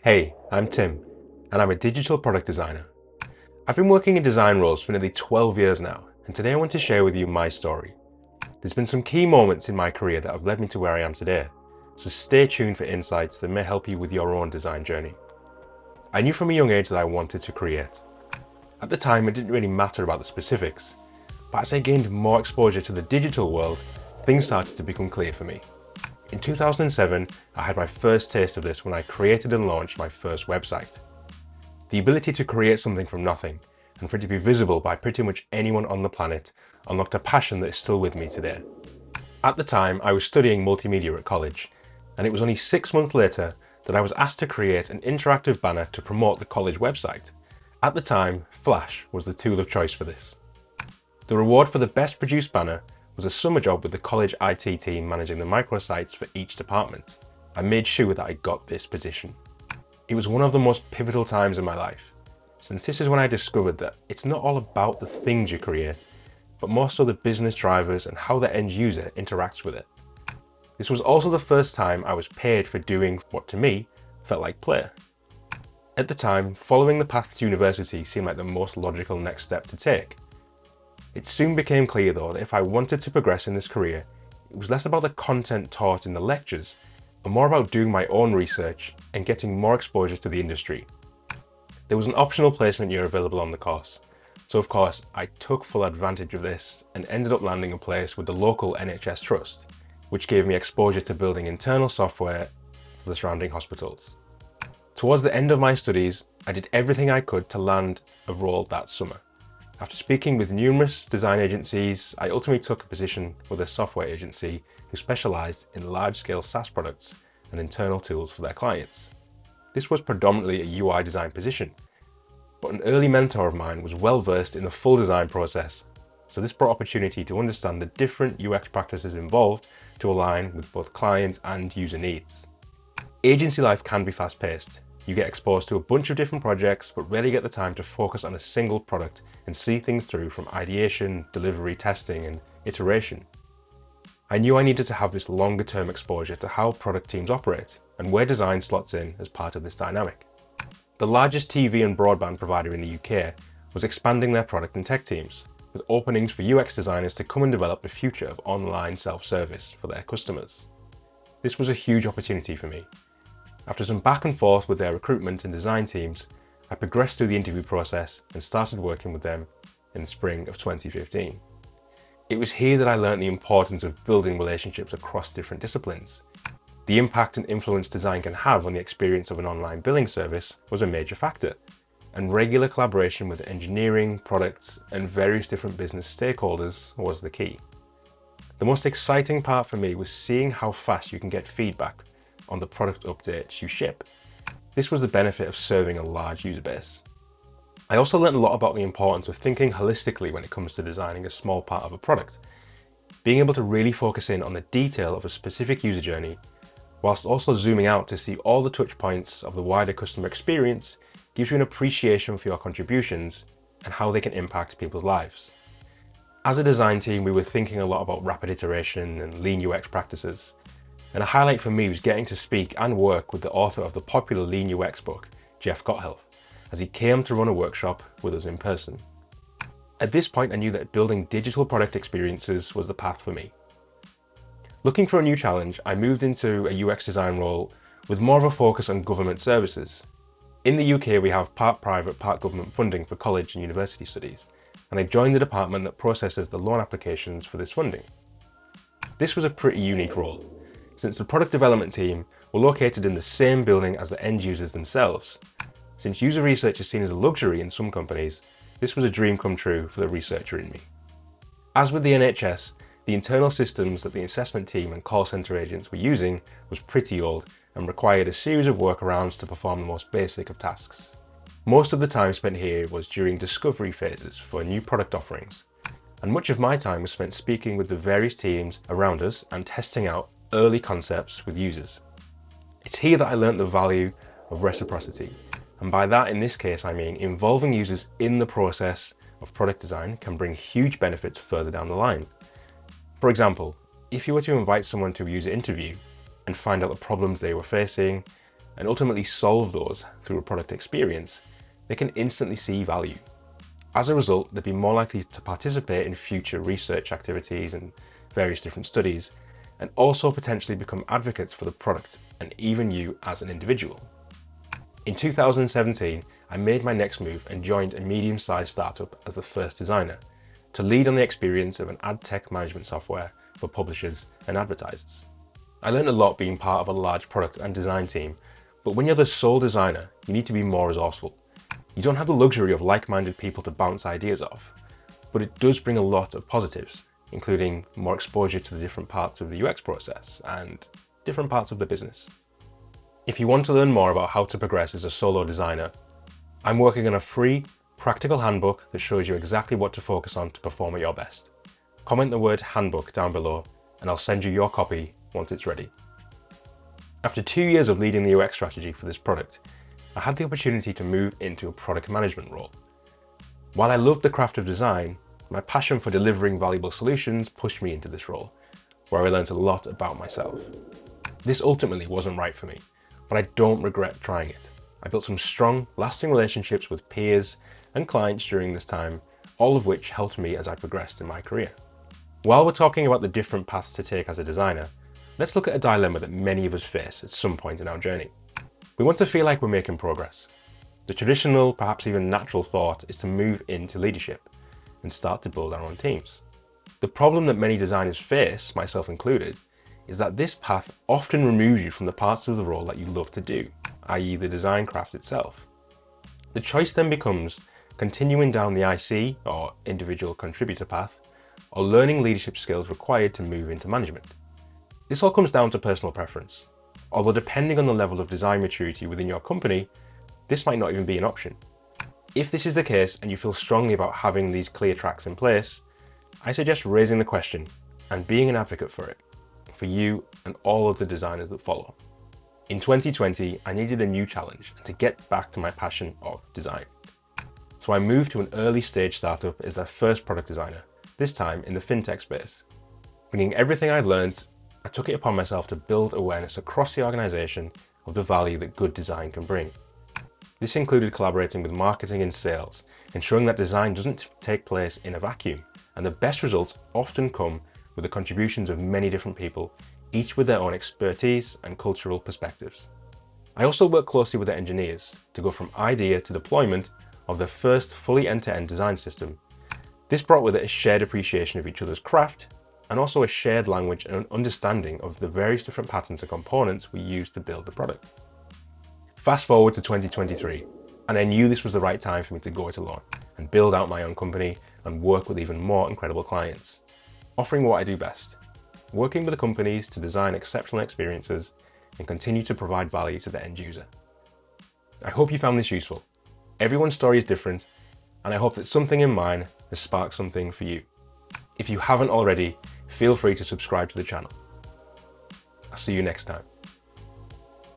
Hey, I'm Tim, and I'm a digital product designer. I've been working in design roles for nearly 12 years now, and today I want to share with you my story. There's been some key moments in my career that have led me to where I am today, so stay tuned for insights that may help you with your own design journey. I knew from a young age that I wanted to create. At the time, it didn't really matter about the specifics, but as I gained more exposure to the digital world, things started to become clear for me. In 2007, I had my first taste of this when I created and launched my first website. The ability to create something from nothing, and for it to be visible by pretty much anyone on the planet, unlocked a passion that is still with me today. At the time, I was studying multimedia at college, and it was only 6 months later that I was asked to create an interactive banner to promote the college website. At the time, Flash was the tool of choice for this. The reward for the best produced banner was a summer job with the college IT team managing the microsites for each department. I made sure that I got this position. It was one of the most pivotal times in my life, since this is when I discovered that it's not all about the things you create, but more so the business drivers and how the end user interacts with it. This was also the first time I was paid for doing what to me felt like play. At the time, following the path to university seemed like the most logical next step to take. It soon became clear though that if I wanted to progress in this career, it was less about the content taught in the lectures and more about doing my own research and getting more exposure to the industry. There was an optional placement year available on the course, so of course I took full advantage of this and ended up landing a place with the local NHS Trust, which gave me exposure to building internal software for the surrounding hospitals. Towards the end of my studies, I did everything I could to land a role that summer. After speaking with numerous design agencies, I ultimately took a position with a software agency who specialised in large-scale SaaS products and internal tools for their clients. This was predominantly a UI design position, but an early mentor of mine was well versed in the full design process, so this brought opportunity to understand the different UX practices involved to align with both client and user needs. Agency life can be fast-paced. You get exposed to a bunch of different projects, but rarely get the time to focus on a single product and see things through from ideation, delivery, testing, and iteration. I knew I needed to have this longer-term exposure to how product teams operate and where design slots in as part of this dynamic. The largest TV and broadband provider in the UK was expanding their product and tech teams, with openings for UX designers to come and develop the future of online self-service for their customers. This was a huge opportunity for me. After some back and forth with their recruitment and design teams, I progressed through the interview process and started working with them in the spring of 2015. It was here that I learned the importance of building relationships across different disciplines. The impact and influence design can have on the experience of an online billing service was a major factor, and regular collaboration with engineering, products, and various different business stakeholders was the key. The most exciting part for me was seeing how fast you can get feedback on the product updates you ship. This was the benefit of serving a large user base. I also learned a lot about the importance of thinking holistically when it comes to designing a small part of a product. Being able to really focus in on the detail of a specific user journey, whilst also zooming out to see all the touch points of the wider customer experience, gives you an appreciation for your contributions and how they can impact people's lives. As a design team, we were thinking a lot about rapid iteration and lean UX practices. And a highlight for me was getting to speak and work with the author of the popular Lean UX book, Jeff Gothelf, as he came to run a workshop with us in person. At this point, I knew that building digital product experiences was the path for me. Looking for a new challenge, I moved into a UX design role with more of a focus on government services. In the UK, we have part private, part government funding for college and university studies, and I joined the department that processes the loan applications for this funding. This was a pretty unique role, since the product development team were located in the same building as the end users themselves. Since user research is seen as a luxury in some companies, this was a dream come true for the researcher in me. As with the NHS, the internal systems that the assessment team and call centre agents were using was pretty old and required a series of workarounds to perform the most basic of tasks. Most of the time spent here was during discovery phases for new product offerings, and much of my time was spent speaking with the various teams around us and testing out early concepts with users. It's here that I learned the value of reciprocity, and by that in this case I mean involving users in the process of product design can bring huge benefits further down the line. For example, if you were to invite someone to a user interview and find out the problems they were facing, and ultimately solve those through a product experience, they can instantly see value. As a result, they'd be more likely to participate in future research activities and various different studies, and also potentially become advocates for the product and even you as an individual. In 2017, I made my next move and joined a medium-sized startup as the first designer to lead on the experience of an ad tech management software for publishers and advertisers. I learned a lot being part of a large product and design team, but when you're the sole designer, you need to be more resourceful. You don't have the luxury of like-minded people to bounce ideas off, but it does bring a lot of positives, including more exposure to the different parts of the UX process and different parts of the business. If you want to learn more about how to progress as a solo designer, I'm working on a free, practical handbook that shows you exactly what to focus on to perform at your best. Comment the word handbook down below and I'll send you your copy once it's ready. After 2 years of leading the UX strategy for this product, I had the opportunity to move into a product management role. While I loved the craft of design, my passion for delivering valuable solutions pushed me into this role, where I learned a lot about myself. This ultimately wasn't right for me, but I don't regret trying it. I built some strong, lasting relationships with peers and clients during this time, all of which helped me as I progressed in my career. While we're talking about the different paths to take as a designer, let's look at a dilemma that many of us face at some point in our journey. We want to feel like we're making progress. The traditional, perhaps even natural thought is to move into leadership and start to build our own teams. The problem that many designers face, myself included, is that this path often removes you from the parts of the role that you love to do, i.e. the design craft itself. The choice then becomes continuing down the IC, or individual contributor path, or learning leadership skills required to move into management. This all comes down to personal preference. Although depending on the level of design maturity within your company, this might not even be an option. If this is the case and you feel strongly about having these clear tracks in place, I suggest raising the question and being an advocate for it, for you and all of the designers that follow. In 2020, I needed a new challenge and to get back to my passion of design. So I moved to an early stage startup as their first product designer, this time in the fintech space. Bringing everything I'd learned, I took it upon myself to build awareness across the organization of the value that good design can bring. This included collaborating with marketing and sales, ensuring that design doesn't take place in a vacuum, and the best results often come with the contributions of many different people, each with their own expertise and cultural perspectives. I also worked closely with the engineers to go from idea to deployment of their first fully end-to-end design system. This brought with it a shared appreciation of each other's craft, and also a shared language and an understanding of the various different patterns and components we use to build the product. Fast forward to 2023, and I knew this was the right time for me to go it alone and build out my own company and work with even more incredible clients, offering what I do best, working with the companies to design exceptional experiences and continue to provide value to the end user. I hope you found this useful. Everyone's story is different, and I hope that something in mine has sparked something for you. If you haven't already, feel free to subscribe to the channel. I'll see you next time.